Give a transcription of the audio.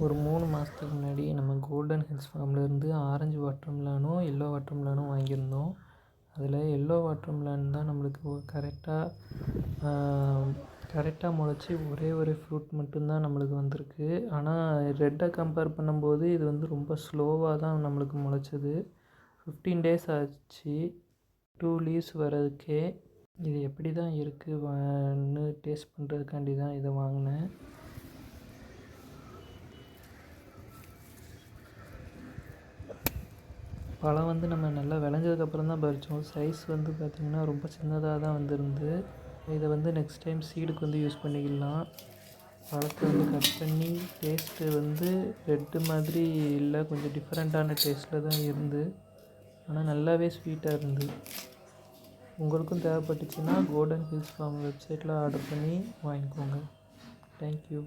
ஒரு 3 மாதத்துக்கு முன்னாடி நம்ம கோல்டன் ஹில்ஸ் ஃபார்ம்லேருந்து ஆரஞ்சு வாட்டர்மெலனும் எல்லோ வாட்டர்மெலனும் வாங்கியிருந்தோம். அதில் எல்லோ வாட்டர்மெலன் தான் நம்மளுக்கு கரெக்டாக முளைச்சி ஒரே ஒரு ஃப்ரூட் மட்டும்தான் நம்மளுக்கு வந்திருக்கு. ஆனால் ரெட்டை கம்பேர் பண்ணும்போது இது வந்து ரொம்ப ஸ்லோவாக தான் நம்மளுக்கு முளைச்சது. 15 டேஸ் ஆச்சு 2 லீவ்ஸ் வர்றதுக்கே. இது எப்படி தான் இருக்குன்னு டேஸ்ட் பண்ணுறதுக்காண்டி தான் இதை வாங்கினேன். பழம் வந்து நம்ம நல்லா விளைஞ்சதுக்கப்புறம் தான் பறித்தோம். சைஸ் வந்து பார்த்திங்கன்னா ரொம்ப சின்னதாக தான் வந்திருந்து. இதை வந்து நெக்ஸ்ட் டைம் சீடுக்கு வந்து யூஸ் பண்ணிக்கலாம். பழத்தை வந்து கட் பண்ணி டேஸ்ட்டு வந்து ரெட்டு மாதிரி இல்லை, கொஞ்சம் டிஃப்ரெண்ட்டான டேஸ்ட்டில் தான் இருந்து, ஆனால் நல்லாவே ஸ்வீட்டாக இருந்து. உங்களுக்கும் தேவைப்பட்டுச்சுன்னா கோல்டன் ஹில்ஸ் ஃபார்ம் வெப்சைட்டில் ஆர்டர் பண்ணி வாங்கிக்கோங்க. தேங்க்யூ.